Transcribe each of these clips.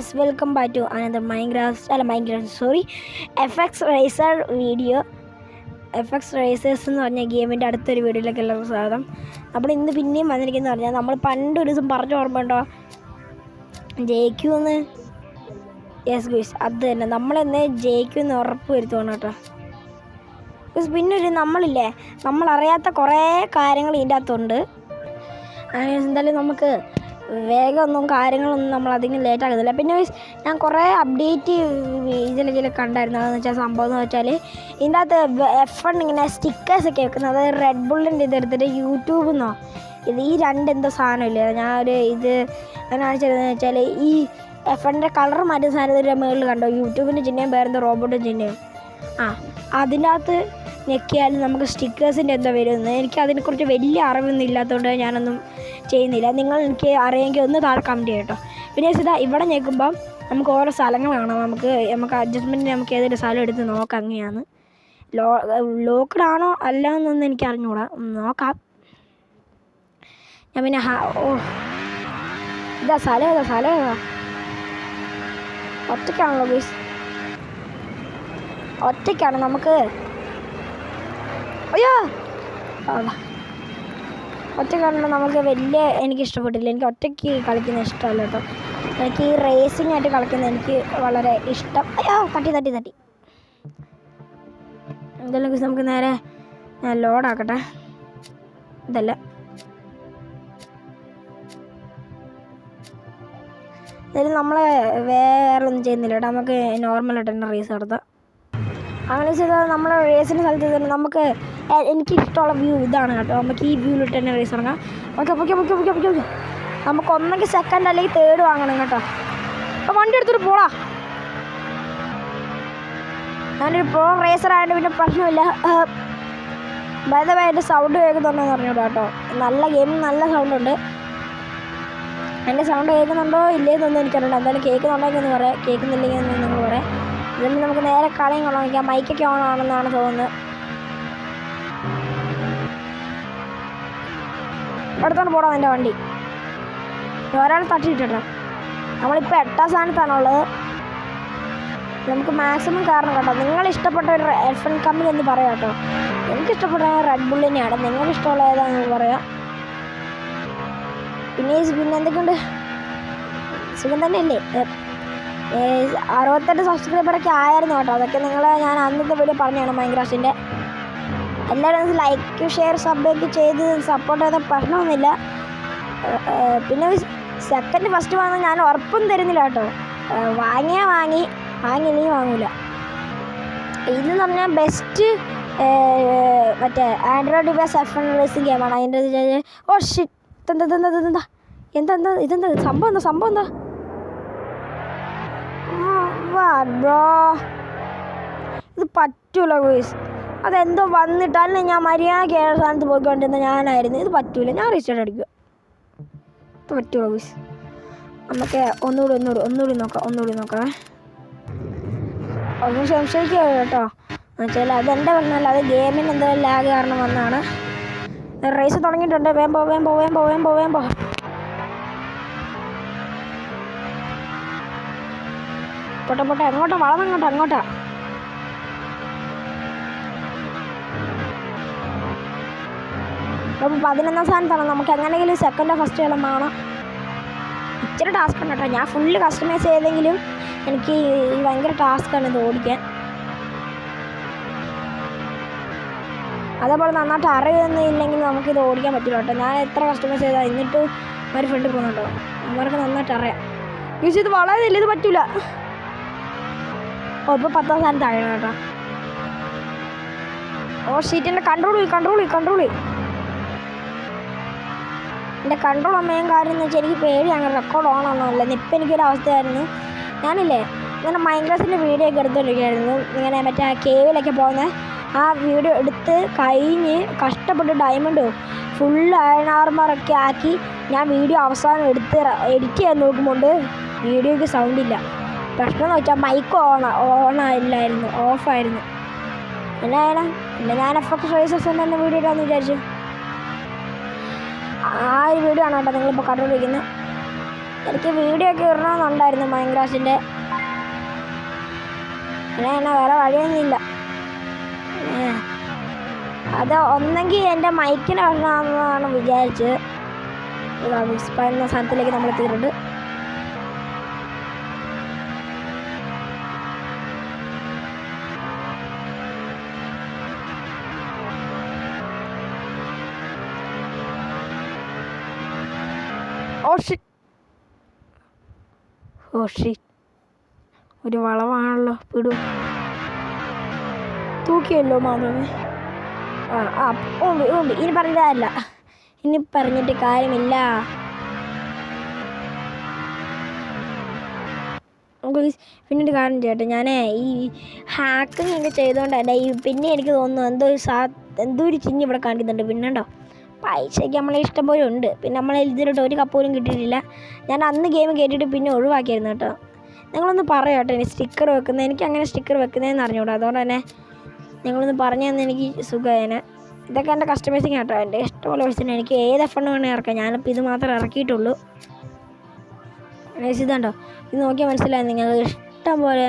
Guys, welcome back to another Minecraft FX racer video. FX racers എന്ന് പറഞ്ഞ ഗെയിമിൻ്റെ അടുത്തൊരു വീഡിയോയിലേക്ക് എല്ലാവർക്കും സ്വാഗതം. നമ്മൾ ഇന്ന് പിന്നെയും വന്നിരിക്കുന്നത് പറഞ്ഞാൽ നമ്മൾ പണ്ടൊരു ദിവസം പറഞ്ഞ ഓർമ്മയുണ്ടോ, ജയിക്കുമെന്ന്? യെസ് ഗൈസ്, അത് തന്നെ. നമ്മളെന്ന് ജയിക്കുമെന്ന് ഉറപ്പ് വരുത്തുകയാണ് കേട്ടോ ഗൈസ്. പിന്നെ നമ്മളില്ലേ, നമ്മളറിയാത്ത കുറേ കാര്യങ്ങൾ ഇതിൻ്റെ അകത്തുണ്ട്. എന്തായാലും നമുക്ക് വേഗമൊന്നും കാര്യങ്ങളൊന്നും നമ്മൾ അധികം ലേറ്റ് ആകുന്നില്ല. പിന്നെ ഞാൻ കുറേ അപ്ഡേറ്റ് ഇതിൽ കണ്ടായിരുന്നു. അതെന്ന് വെച്ചാൽ സംഭവം എന്ന് വെച്ചാൽ ഇതിൻ്റെ അകത്ത് F1 ഇങ്ങനെ സ്റ്റിക്കേഴ്സൊക്കെ വെക്കുന്നത്, അതായത് റെഡ് ബുള്ളിൻ്റെ ഇതെടുത്തിട്ട് യൂട്യൂബിൽ നിന്നോ ഈ രണ്ടെന്തോ സാധനമില്ലേ, ഇത് കാണിച്ചതെന്ന് വെച്ചാൽ ഈ F1ൻ്റെ കളർ മാറ്റുന്ന സാധനത്തിൻ്റെ മുകളിൽ കണ്ടോ യൂട്യൂബിൻ്റെ ചിഹ്നം, വേറെന്തോ റോബോട്ടിൻ്റെ ചിഹ്നം. അതിൻ്റെ അകത്ത് ഞെക്കിയാലും നമുക്ക് സ്റ്റിക്കേഴ്സിൻ്റെ എന്തോ വരുന്നത്. എനിക്ക് അതിനെക്കുറിച്ച് വലിയ അറിവൊന്നും ഇല്ലാത്തതുകൊണ്ട് ഞാനൊന്നും ചെയ്യുന്നില്ല. നിങ്ങൾ എനിക്ക് അറിയാമെങ്കിൽ ഒന്ന് താഴെ കമൻറ്റ് ചെയ്യട്ടോ. പിന്നെ ഇവിടെ ഞെക്കുമ്പം നമുക്ക് ഓരോ സ്ഥലങ്ങൾ കാണാം. നമുക്ക് അഡ്ജസ്റ്റ്മെൻറ്റിന് നമുക്ക് ഏതൊരു സ്ഥലം എടുത്ത് നോക്കാം. അങ്ങനെയാണ് ലോക്കഡാണോ അല്ല എന്നൊന്നും എനിക്ക് അറിഞ്ഞുകൂടാ, നോക്കാം. ഞാൻ പിന്നെ ഇതാ സ്ഥലം ഏതാ ഒറ്റയ്ക്കാണല്ലോ ഗൈസ്, ഒറ്റയ്ക്കാണ്. നമുക്ക് അയ്യോ ഒറ്റയ്ക്കാണല്ലോ. നമുക്ക് എനിക്ക് ഇഷ്ടപ്പെട്ടില്ല. എനിക്ക് ഒറ്റയ്ക്ക് കളിക്കുന്ന ഇഷ്ടമല്ല കേട്ടോ. എനിക്ക് ഈ റേസിംഗ് ആയിട്ട് കളിക്കുന്നത് എനിക്ക് വളരെ ഇഷ്ടം. അയ്യോ തട്ടി എന്തായാലും നമുക്ക് നേരെ ഞാൻ ലോഡാക്കട്ടെ. ഇതല്ല, എന്തായാലും നമ്മൾ വേറെ ഒന്നും ചെയ്യുന്നില്ല കേട്ടോ. നമുക്ക് നോർമലായിട്ട് തന്നെ റേസ് നടത്താം. അങ്ങനെ ചെയ്താൽ നമ്മൾ റേസിൻ്റെ സ്ഥലത്ത് തന്നെ നമുക്ക് എനിക്കിഷ്ടമുള്ള വ്യൂ ഇതാണ് കേട്ടോ. നമുക്ക് ഈ വ്യൂവിലിട്ട് തന്നെ റേസ് ഇറങ്ങാം. ഓക്കെ. നമുക്ക് ഒന്നെങ്കിൽ സെക്കൻഡ് അല്ലെങ്കിൽ തേർഡ് വാങ്ങണം കേട്ടോ. അപ്പോൾ വണ്ടി എടുത്തിട്ട് പോടാ. ഞാനൊരു പ്രോ റേസർ ആയതുകൊണ്ട് പിന്നെ പ്രശ്നമില്ല. എൻ്റെ സൗണ്ട് കേൾക്കുന്നുണ്ടോയെന്ന് പറഞ്ഞൂടാ കേട്ടോ. നല്ല ഗെയിം, നല്ല സൗണ്ടുണ്ട്. എൻ്റെ സൗണ്ട് കേൾക്കുന്നുണ്ടോ ഇല്ലേന്നൊന്നും എനിക്കറിയില്ല. എന്തായാലും കേൾക്കുന്നുണ്ടെങ്കിൽ ഒന്ന് പറയാം, കേൾക്കുന്നില്ലെങ്കിൽ എന്ന് നിങ്ങൾ പറയാം. ഇതിൽ നമുക്ക് നേരെ കളിയും കൊള്ളാം. മൈക്കൊക്കെ ഓൺ ആണെന്നാണ് തോന്നുന്നത്. അടുത്തോണ്ട് പോടാം എൻ്റെ വണ്ടി. ഒരാൾ തട്ടിയിട്ടോ. നമ്മളിപ്പോൾ 8ാം സ്ഥാനത്താണുള്ളത്. നമുക്ക് മാക്സിമം കാരണം കേട്ടോ. നിങ്ങളിഷ്ടപ്പെട്ട ഒരു F1 കമ്പനി എന്ന് പറയാം കേട്ടോ. എനിക്കിഷ്ടപ്പെട്ട റെഡ് ബുൾ തന്നെയാണ്. നിങ്ങൾക്കിഷ്ടമുള്ള ഏതാണെന്ന് പറയാം. പിന്നെ എന്തൊക്കെയുണ്ട്, സുഖം തന്നെയല്ലേ? 68 സബ്സ്ക്രൈബറൊക്കെ ആയിരുന്നു കേട്ടോ. അതൊക്കെ ഞാൻ അന്നത്തെ വീഡിയോ പറഞ്ഞതാണ് മൈൻക്രാഫ്റ്റിൻ്റെ. എല്ലാവരും ലൈക്ക് ഷെയർ സബ്ബൊക്കെ ചെയ്ത് സപ്പോർട്ട് ചെയ്ത പ്രശ്നമൊന്നുമില്ല. പിന്നെ സെക്കൻഡ് ഫസ്റ്റ് വാങ്ങാൻ ഞാൻ ഉറപ്പൊന്നും തരുന്നില്ല കേട്ടോ. വാങ്ങിയില്ലെങ്കിൽ വാങ്ങൂല. ഇതെന്ന് പറഞ്ഞാൽ ബെസ്റ്റ് മറ്റേ ആൻഡ്രോയിഡ് ഡിവൈസ് F1 റേസിംഗ് ഗെയിമാണ്. അതിൻ്റെ ഇതെന്താ സംഭവം എന്താ ബ്രോ, ഇത് പറ്റൂല ഗോയ്സ്. അതെന്തോ വന്നിട്ട് അല്ല, ഞാൻ മര്യാദ ഏഴ് സ്ഥാനത്ത് പോയിക്കൊണ്ടിരുന്ന ഞാനായിരുന്നു. ഇത് പറ്റൂല, ഞാൻ റീസ്റ്റാർട്ട് അടിക്കുക. ഇത് പറ്റൂല ഗോയ്സ്. നമുക്ക് ഒന്നുകൂടി നോക്കാം. ഒന്നും സംശയിക്കുക കേട്ടോ. എന്നുവെച്ചാൽ അതെൻ്റെ പറഞ്ഞല്ല, അത് ഗെയിമിന് എന്തോ ലാഗ് കാരണം വന്നാണ്. റേസ് തുടങ്ങിയിട്ടുണ്ട്. വേഗം പോ. പൊട്ടെ അങ്ങോട്ടാ. അപ്പോൾ 11ാം സ്ഥാനത്താണ്. നമുക്ക് എങ്ങനെയെങ്കിലും സെക്കൻഡോ ഫസ്റ്റ് എല്ലാം വേണം. ഇച്ചിരി ടാസ്ക് ഉണ്ട് കേട്ടോ. ഞാൻ ഫുള്ള് കസ്റ്റമൈസ് ചെയ്തെങ്കിലും എനിക്ക് ഭയങ്കര ടാസ്ക്കാണ് ഇത് ഓടിക്കാൻ. അതേപോലെ നന്നായിട്ട് അറിയൊന്നും ഇല്ലെങ്കിൽ നമുക്കിത് ഓടിക്കാൻ പറ്റില്ല കേട്ടോ. ഞാൻ എത്ര കസ്റ്റമൈസ് ചെയ്താൽ എന്നിട്ട് ഒരു ഫ്രണ്ട് പോകുന്നുണ്ടോ, അവർക്ക് നന്നായിട്ട് അറിയാം. ഇത് വളരെ ഇല്ല, ഇത് പറ്റൂല. ഇപ്പോൾ 10ാം സ്ഥാനത്ത് താഴെയാണ് കേട്ടോ. ഷീറ്റിൻ്റെ കൺട്രോൾ എൻ്റെ കൺട്രോൾ മെയിൻ കാര്യം എന്ന് വെച്ചാൽ എനിക്ക് പേടിയാണ്. റെക്കോർഡ് ഓണാണെന്നല്ല, ഇപ്പം എനിക്കൊരു അവസ്ഥയായിരുന്നു. ഞാനില്ലേ ഇങ്ങനെ മൈൻക്രാഫ്റ്റിൻ്റെ വീഡിയോ ഒക്കെ എടുത്തുകൊണ്ടിരിക്കുകയായിരുന്നു. ഇങ്ങനെ മറ്റേ കേവിലൊക്കെ പോകുന്ന ആ വീഡിയോ എടുത്ത് കഴിഞ്ഞ് കഷ്ടപ്പെട്ട് ഡയമണ്ട് ഫുൾ അയൺ ആർമറൊക്കെ ആക്കി ഞാൻ വീഡിയോ അവസാനം എഡിറ്റ് ചെയ്യാൻ നോക്കുമ്പോൾ വീഡിയോയ്ക്ക് സൗണ്ടില്ല. പ്രശ്നം എന്ന് വെച്ചാൽ മൈക്ക് ഓണായില്ലായിരുന്നു, ഓഫായിരുന്നു. പിന്നെ ഞാൻ എഫ്എക്സ് റേസേഴ്സ് തന്നെ വീഡിയോ ഇടാമെന്ന് വിചാരിച്ചു. ആ ഒരു വീഡിയോ ആണ് കേട്ടോ നിങ്ങളിപ്പോൾ കണ്ടുകൊണ്ടിരിക്കുന്നത്. എനിക്ക് വീഡിയോ ഒക്കെ ഇടണമെന്നുണ്ടായിരുന്നു മൈൻക്രാഫ്റ്റിൻ്റെ. പിന്നെ വേറെ വഴിയൊന്നുമില്ല. അത് ഒന്നെങ്കിൽ എൻ്റെ മൈക്കിന് പ്രശ്നമാണെന്നാണ് വിചാരിച്ചത്. എന്ന സ്ഥലത്തിലേക്ക് നമ്മൾ എത്തിയിട്ടുണ്ട്. ഓ ഷിറ്റ്, ഒരു വളവാണല്ലോ. പിടും തൂക്കിയല്ലോ മാമേ. ഇനി പറഞ്ഞതല്ല, ഇനി പറഞ്ഞിട്ട് കാര്യമില്ല. പിന്നീട് കാരണം ചേട്ടാ, ഞാൻ ഈ ഹാക്കിങ് ഒക്കെ ചെയ്തുകൊണ്ട് തന്നെ പിന്നെ എനിക്ക് തോന്നുന്നു എന്തോ ഒരു ചിഞ്ഞ് ഇവിടെ കാണിക്കുന്നുണ്ട്. പിന്നെണ്ടോ പൈസയ്ക്ക് നമ്മളെ ഇഷ്ടം പോലെ ഉണ്ട്. പിന്നെ നമ്മളെ ഇതിലോട്ട് ഒരു കപ്പ് പോലും കിട്ടിയിട്ടില്ല. ഞാൻ അന്ന് ഗെയിം കേട്ടിട്ട് പിന്നെ ഒഴിവാക്കിയായിരുന്നു കേട്ടോ. നിങ്ങളൊന്ന് പറയാം കേട്ടോ, എനിക്ക് സ്റ്റിക്കർ വെക്കുന്നത്, എനിക്ക് അങ്ങനെ സ്റ്റിക്കർ വെക്കുന്നതെന്ന് അറിഞ്ഞൂടാ. അതുകൊണ്ട് തന്നെ നിങ്ങളൊന്ന് പറഞ്ഞു തന്നെ എനിക്ക് സുഖമായേനെ. ഇതൊക്കെ എൻ്റെ കസ്റ്റമൈസിങ് കേട്ടോ. എൻ്റെ ഇഷ്ടംപോലെ പൈസ എനിക്ക് ഏത് എഫണ്ട് വേണമെങ്കിൽ ഇറക്കാം. ഞാനിപ്പോൾ ഇത് മാത്രമേ ഇറക്കിയിട്ടുള്ളൂ. ഇതുണ്ടോ, ഇത് നോക്കിയാൽ മനസ്സിലായി നിങ്ങൾക്ക്. ഇഷ്ടം പോലെ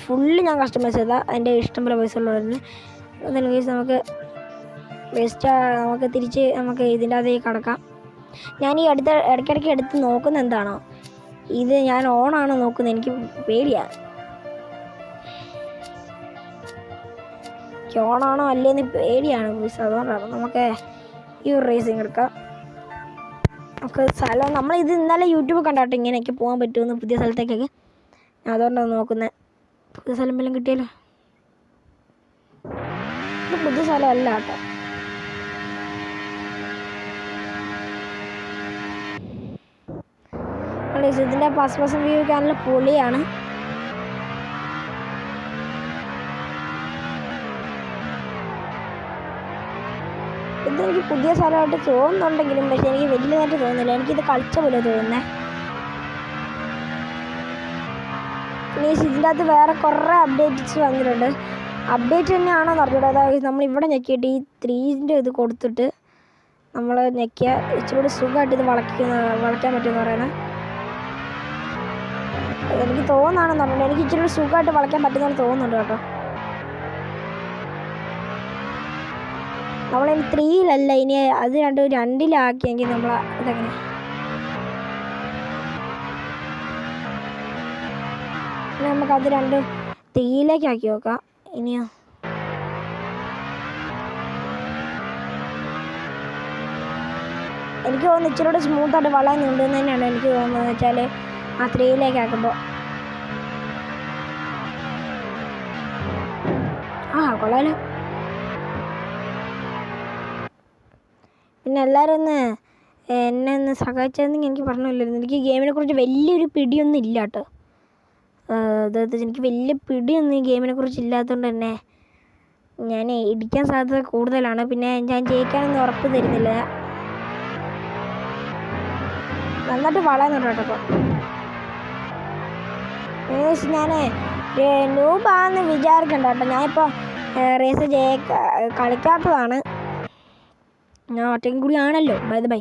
ഫുള്ള് ഞാൻ കസ്റ്റമൈസ് ചെയ്താൽ എൻ്റെ ഇഷ്ടം പോലെ പൈസ ഉള്ളവരുന്ന്. എന്തായാലും കേസ് നമുക്ക് നമുക്ക് തിരിച്ച് നമുക്ക് ഇതിൻ്റെ അകത്തേക്ക് കടക്കാം. ഞാൻ ഈ ഇടയ്ക്കിടയ്ക്ക് എടുത്ത് നോക്കുന്ന എന്താണോ, ഇത് ഞാൻ ഓണാണോ നോക്കുന്നത്. എനിക്ക് പേടിയാണ്, ഓണാണോ അല്ലേന്ന് പേടിയാണ്. അതുകൊണ്ടാണ് നമുക്ക് ഈ ഒരു റേസിങ് എടുക്കാം. നമുക്ക് സ്ഥലം നമ്മളിത് ഇന്നലെ യൂട്യൂബ് കണ്ടോട്ടെ ഇങ്ങനെയൊക്കെ പോകാൻ പറ്റുമെന്ന് പുതിയ സ്ഥലത്തേക്കൊക്കെ. അതുകൊണ്ടാണ് നോക്കുന്നത്. പുതിയ സ്ഥലം വല്ലതും കിട്ടിയല്ലോ. ഇത് പുതിയ സ്ഥലമല്ല കേട്ടോ. ഇതിൻ്റെ ഫസ്റ്റ് പേഴ്സൺ വ്യൂ ഒക്കെ നല്ല പൊളിയാണ്. ഇതെനിക്ക് പുതിയ സ്ഥലമായിട്ട് തോന്നുന്നുണ്ടെങ്കിലും പക്ഷെ എനിക്ക് വലിയതായിട്ട് തോന്നുന്നില്ല. എനിക്കിത് കളിച്ച പോലെ തോന്നുന്നത്. പിന്നെ ഇതിൻ്റെ അകത്ത് വേറെ കുറേ അപ്ഡേറ്റ്സ് വന്നിട്ടുണ്ട്. അപ്ഡേറ്റ് തന്നെയാണോ എന്ന് അറിഞ്ഞൂടാ. അതായത് നമ്മളിവിടെ ഞെക്കിയിട്ട് ഈ 3ൻ്റെ ഇത് കൊടുത്തിട്ട് നമ്മൾ ഞെക്കിയാൽ ഇച്ചിരി കൂടി സുഖമായിട്ട് ഇത് വളയ്ക്കാൻ പറ്റുമെന്ന് പറയുന്നത് എനിക്ക് തോന്നുകയാണെന്ന് പറഞ്ഞിട്ട്. എനിക്ക് ഇച്ചിരി കൂടി സുഖമായിട്ട് വളയ്ക്കാൻ പറ്റുന്നതെന്ന് തോന്നുന്നുണ്ട് കേട്ടോ. നമ്മളിനി 3-ലല്ല, ഇനി അത് 2-ലാക്കിയെങ്കിൽ നമ്മൾ ഇതെങ്ങനെ നമുക്കത് 3-ലേക്ക് ആക്കി നോക്കാം. ഇനിയോ എനിക്ക് തോന്നുന്നു ഇച്ചിരി കൂടെ സ്മൂത്തായിട്ട് വളയുന്നുണ്ടെന്ന് തന്നെയാണ് എനിക്ക് തോന്നുന്നത്. വെച്ചാൽ ആ 3-ലേക്ക് ആക്കുമ്പോൾ കൊള്ളാലോ. പിന്നെ എല്ലാവരും എന്നെ ഒന്ന് സഹായിച്ചതെങ്കിൽ എനിക്ക് പറഞ്ഞില്ലായിരുന്നു. എനിക്ക് ഗെയിമിനെ കുറിച്ച് വലിയൊരു പിടിയൊന്നും ഇല്ല കേട്ടോ. അതായത് എനിക്ക് വലിയ പിടിയൊന്നും ഈ ഗെയിമിനെ കുറിച്ച് ഇല്ലാത്തതുകൊണ്ട് തന്നെ ഞാൻ ഇടിക്കാൻ സാധ്യത കൂടുതലാണ്. പിന്നെ ഞാൻ ജയിക്കാനൊന്നും ഉറപ്പ് തരുന്നില്ല. നന്നായിട്ട് വളയുന്നുണ്ട് കേട്ടോ. അപ്പോൾ ഞാൻ നൂബാന്ന് വിചാരിക്കണ്ട കേട്ടോ. ഞാനിപ്പോൾ റേസ് കളിക്കാത്തതാണ്. ഞാൻ ഒറ്റയ്ക്കും കൂടി ആണല്ലോ. ബൈ.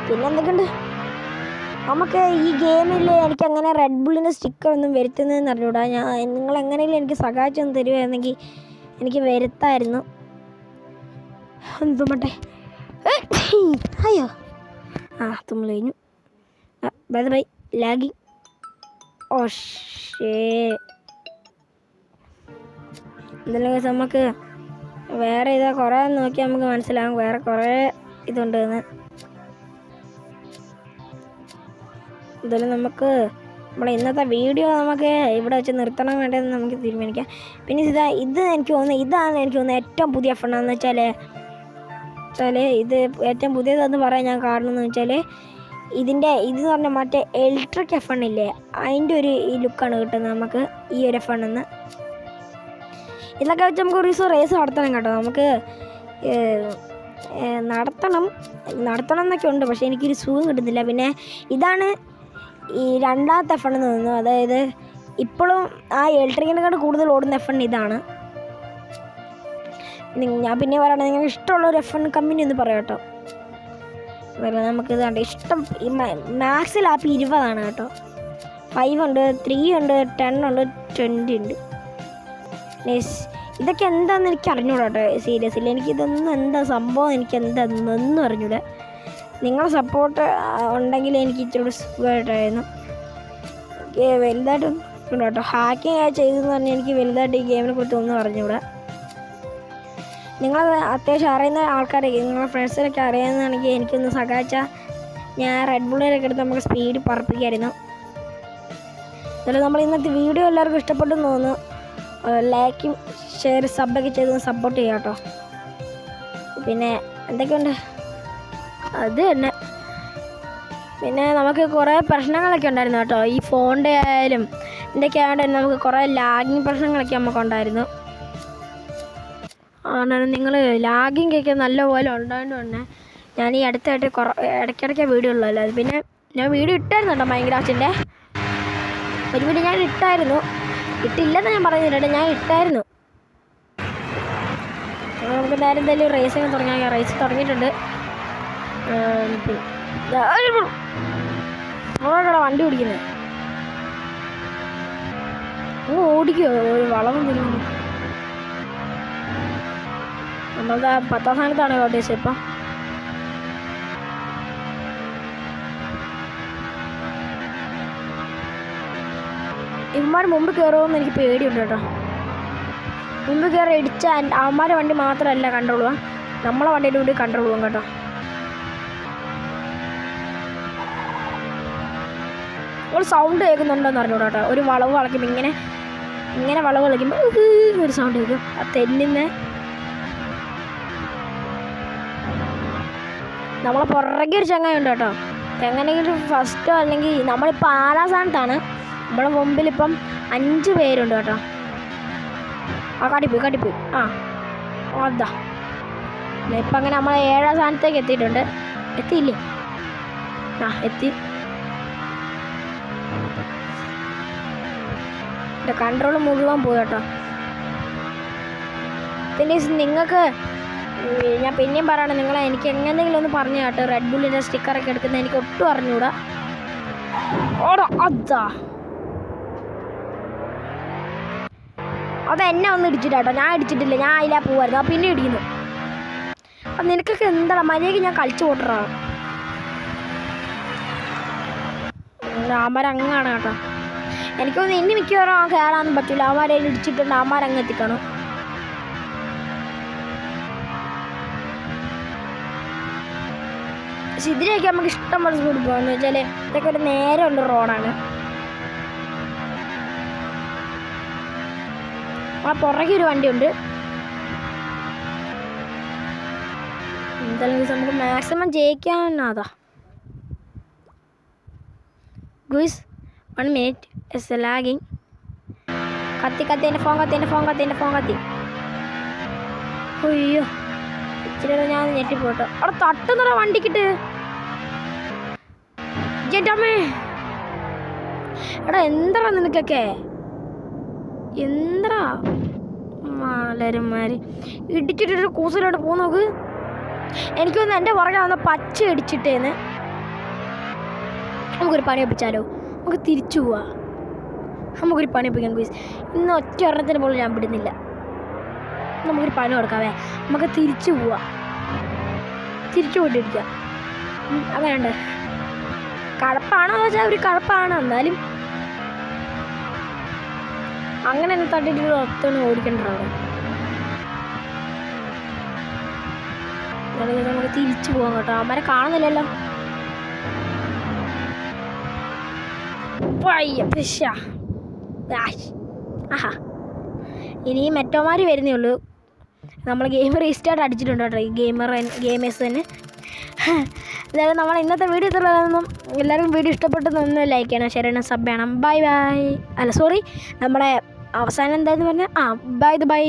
പിന്നെ എന്തൊക്കെയുണ്ട്, നമുക്ക് ഈ ഗെയിമിൽ എനിക്ക് അങ്ങനെ റെഡ് ബുള്ളിൻ്റെ സ്റ്റിക്കർ ഒന്നും വരുത്തുന്നതെന്ന് അറിഞ്ഞൂടാ. നിങ്ങൾ എങ്ങനെയെങ്കിലും എനിക്ക് സഹായിച്ചൊന്ന് തരുമായിരുന്നെങ്കിൽ എനിക്ക് വരുത്തായിരുന്നു. തുമ്മട്ടെ. അയ്യോ തുമ്മൽ കഴിഞ്ഞു. By lagging. എന്തായാലും നമുക്ക് വേറെ കുറേ നോക്കിയാൽ നമുക്ക് മനസ്സിലാകും വേറെ കുറേ ഇതുണ്ടെന്ന്. എന്തായാലും നമുക്ക് നമ്മുടെ ഇന്നത്തെ വീഡിയോ നമുക്ക് ഇവിടെ വെച്ച് നിർത്തണം വേണ്ടതെന്ന് നമുക്ക് തീരുമാനിക്കാം. പിന്നെ ഇത് എനിക്ക് തോന്നുന്നത് ഇതാണ് എനിക്ക് തോന്നുന്നത് ഏറ്റവും പുതിയ ഫണ്ടാന്ന് വെച്ചാൽ ഇത് ഏറ്റവും പുതിയതെന്ന് പറയാൻ ഞാൻ കാരണം എന്ന് വെച്ചാൽ ഇതെന്ന് പറഞ്ഞാൽ മറ്റേ ഇലക്ട്രിക് എഫ്1 ഇല്ലേ, അതിൻ്റെ ഒരു ഈ ലുക്കാണ് കിട്ടുന്നത് നമുക്ക് ഈ ഒരു എഫ്1 എന്ന്. ഇതൊക്കെ വെച്ച് നമുക്ക് ഒരു ദിവസം റേസ് നടത്തണം കേട്ടോ. നമുക്ക് നടത്തണം എന്നൊക്കെ ഉണ്ട്, പക്ഷേ എനിക്കൊരു സുഖം കിട്ടുന്നില്ല. പിന്നെ ഇതാണ് ഈ രണ്ടാമത്തെ എഫ്1 എന്ന് തോന്നുന്നു. അതായത് ഇപ്പോഴും ആ ഇലക്ട്രിക്കിനെക്കാട് കൂടുതൽ ഓടുന്ന എഫ്1 ഇതാണ്. ഞാൻ പിന്നെ പറയണത് നിങ്ങൾക്ക് ഇഷ്ടമുള്ള ഒരു എഫ്1 കമ്പനി ഒന്ന് പറയാം കേട്ടോ. അതുപോലെ നമുക്കിത് കണ്ട് ഇഷ്ടം മാക്സ് ലാപ്പ് 20 കേട്ടോ. 5 ഉണ്ട്, 3 ഉണ്ട്, 10 ഉണ്ട്, 20 ഉണ്ട്. ഇതൊക്കെ എന്താണെന്ന് എനിക്ക് അറിഞ്ഞൂടാ കേട്ടോ. സീരിയസ്ലി എനിക്കിതൊന്നും എന്താ സംഭവം, എനിക്ക് എന്താണെന്നൊന്നും അറിഞ്ഞൂടാ. നിങ്ങളുടെ സപ്പോർട്ട് ഉണ്ടെങ്കിൽ എനിക്ക് ഇച്ചിരി സുഖമായിട്ടായിരുന്നു. വലുതായിട്ടും കേട്ടോ ഹാക്കിങ് ചെയ്തെന്ന് പറഞ്ഞാൽ എനിക്ക് വലുതായിട്ട് ഈ ഗെയിമിനെ കുറിച്ച് ഒന്നും അറിഞ്ഞൂടാ. നിങ്ങൾ അത്യാവശ്യം അറിയുന്ന ആൾക്കാരൊക്കെ നിങ്ങളുടെ ഫ്രണ്ട്സിനൊക്കെ അറിയാമെന്നാണെങ്കിൽ എനിക്കൊന്ന് സഹായിച്ചാൽ ഞാൻ റെഡ് ബുള്ളിലൊക്കെ എടുത്ത് നമുക്ക് സ്പീഡ് പറപ്പിക്കായിരുന്നു. അതുപോലെ നമ്മൾ ഇന്നത്തെ വീഡിയോ എല്ലാവർക്കും ഇഷ്ടപ്പെട്ടെന്ന് തോന്നുന്നു. ലൈക്കും ഷെയർ സബ്ബൊക്കെ ചെയ്ത് സപ്പോർട്ട് ചെയ്യാം കേട്ടോ. പിന്നെ എന്തൊക്കെയുണ്ട് അത് തന്നെ. പിന്നെ നമുക്ക് കുറേ പ്രശ്നങ്ങളൊക്കെ ഉണ്ടായിരുന്നു കേട്ടോ. ഈ ഫോണിൻ്റെ ആയാലും ഇതിൻ്റെയൊക്കെ ആയതുകൊണ്ട് നമുക്ക് കുറേ ലാഗിങ് പ്രശ്നങ്ങളൊക്കെ നമുക്കുണ്ടായിരുന്നു. കാരണം നിങ്ങൾ ലാഗിങ് ഒക്കെ നല്ലപോലെ ഉണ്ടായതുകൊണ്ട് തന്നെ ഞാൻ ഈ അടുത്തായിട്ട് ഇടയ്ക്കിടയ്ക്ക് വീഡിയോ ഉള്ളല്ലോ. അത് പിന്നെ ഞാൻ വീഡിയോ ഇട്ടായിരുന്നു കേട്ടോ. മൈൻക്രാഫ്റ്റിൻ്റെ ഒരു വീഡിയോ ഞാൻ ഇട്ടായിരുന്നു. ഇട്ടില്ലെന്ന് ഞാൻ പറയുന്നില്ല, ഞാൻ ഇട്ടായിരുന്നു. നമുക്ക് നേരം എന്തായാലും റേസിങ് തുടങ്ങിയാൽ റേസ് തുടങ്ങിയിട്ടുണ്ട്. വണ്ടി ഓടിക്കുന്നത് ഓടിക്കുമോ ഒരു വളവും തിരിഞ്ഞു. നമ്മളുടെ 10ാം സ്ഥാനത്താണ് ഓടിച്ചത്. ഇപ്പം ഇവന്മാർ മുമ്പ് കയറുമെന്ന് എനിക്ക് പേടിയുണ്ട് കേട്ടോ. മുമ്പ് കയറി ഇടിച്ച അവന്മാരുടെ വണ്ടി മാത്രമല്ല കൺട്രോൾ പോവാം, നമ്മളെ വണ്ടിയുടെ കൂടി കൺട്രോൾ പോകാം കേട്ടോ. ഒരു സൗണ്ട് കേൾക്കുന്നുണ്ടോയെന്ന് അറിഞ്ഞൂടാ കേട്ടോ. ഒരു വളവ് വളയ്ക്കുമ്പോൾ ഇങ്ങനെ വളവ് കളിക്കുമ്പോൾ ഒരു സൗണ്ട് കേൾക്കും. ആ തെന്നിന്ന് നമ്മളെ പുറകെ ഒരു ചങ്ങയുണ്ട് കേട്ടോ. എങ്ങനെയെങ്കിലും ഫസ്റ്റോ അല്ലെങ്കിൽ നമ്മളിപ്പോൾ 6ാം സ്ഥാനത്താണ്. നമ്മളെ മുമ്പിലിപ്പം 5 പേരുണ്ട് കേട്ടോ. ആ കടിപ്പോയി അതാ ഇപ്പം അങ്ങനെ നമ്മൾ 7ാം സ്ഥാനത്തേക്ക് എത്തിയിട്ടുണ്ട്. എത്തിയില്ലേ? എത്തി. കൺട്രോൾ മുഴുവൻ പോയി കേട്ടോ. പിന്നെ നിങ്ങൾക്ക് ഞാൻ പിന്നെയും പറയണം, എനിക്ക് എങ്ങനെയെങ്കിലും ഒന്ന് പറഞ്ഞു കേട്ടോ. റെഡ് ബുള്ളിൻ്റെ സ്റ്റിക്കറൊക്കെ എടുക്കുന്നത് എനിക്ക് ഒട്ടും അറിഞ്ഞൂടാ. അതെന്നെ ഒന്ന് ഇടിച്ചിട്ടാട്ടോ. ഞാൻ ഇടിച്ചിട്ടില്ല, ഞാൻ അതിലാ പോവായിരുന്നു. പിന്നെ ഇടിക്കുന്നു. അപ്പം നിനക്കൊക്കെ എന്താണ് മര്യാദയ്ക്ക് ഞാൻ കളിച്ചു പോട്ടറാണ്. അവന്മാരങ്ങാണ് കേട്ടോ. എനിക്കൊന്ന് ഇനി മിക്കവാറും കയറാനൊന്നും പറ്റില്ല. അവന്മാരെ ഇടിച്ചിട്ടുണ്ട്, അവന്മാരങ്ങ് എത്തിക്കണം. പക്ഷെ ഇതിലേക്ക് നമുക്ക് ഇഷ്ടം പോലെ സ്പീഡ് പോകാമെന്ന് വെച്ചാൽ ഇതൊക്കെ ഒരു നേരമുള്ള റോഡാണ്. ആ പുറകെ ഒരു വണ്ടിയുണ്ട്. എന്തായാലും നമുക്ക് മാക്സിമം ജയിക്കാനാതാ. Guys 1 minute is lagging. കത്തി എൻ്റെ ഫോൺ കത്തി. അയ്യോ ഇച്ചിരി ഞാൻ ഞെട്ടിപ്പോട്ടോ. അവിടെ തട്ടുന്നറ വണ്ടിക്കിട്ട്. ചേട്ടമ്മേ എടാ എന്താ നിനക്കൊക്കെ എന്താ മലരന്മാർ ഇടിച്ചിട്ടൊരു കൂസലോട്ട് പോ നോക്ക്. എനിക്കൊന്ന് എൻ്റെ പുറകെ വന്ന പച്ച ഇടിച്ചിട്ടേന്ന്. നമുക്കൊരു പണി ഒപ്പിച്ചാലോ? നമുക്ക് തിരിച്ചു പോവാം. നമുക്കൊരു പണി ഒപ്പിക്കാം ഗുയ്സ്. ഇന്ന് ഒറ്റ ഒരെണ്ണത്തിന് പോലും ഞാൻ വിടുന്നില്ല. നമുക്കൊരു പണി കൊടുക്കാവേ. നമുക്ക് തിരിച്ചു പോവാം. തിരിച്ചു പോയിട്ടിരിക്കാം. അങ്ങനെയുണ്ട്. കഴപ്പാണോ എന്ന് വെച്ചാൽ ഒരു കഴപ്പാണ്. എന്നാലും അങ്ങനെ തന്നെ തട്ടിട്ട് ഒത്തൊന്നും ഓടിക്കണ്ടോ അവിടെ. നമുക്ക് തിരിച്ചു പോകാം കേട്ടോ. അവന്മാരെ കാണുന്നില്ലല്ലോ. ആഹാ ഇനിയും മെറ്റോമാർ വരുന്നേ ഉള്ളൂ. നമ്മൾ ഗെയിം റീസ്റ്റാർട്ട് അടിച്ചിട്ടുണ്ട് കേട്ടോ. ഈ ഗെയിമേഴ്സ് തന്നെ. അതായത് നമ്മൾ ഇന്നത്തെ വീഡിയോ ഇത്രയൊന്നും. എല്ലാവർക്കും വീഡിയോ ഇഷ്ടപ്പെട്ടതൊന്നും ലൈക്ക് ചെയ്യണം, ഷെയർ ചെയ്യണം, സബ് ചെയ്യണം. ബൈ. അല്ല സോറി, നമ്മുടെ അവസാനം എന്തായെന്ന് പറഞ്ഞാൽ ബൈ.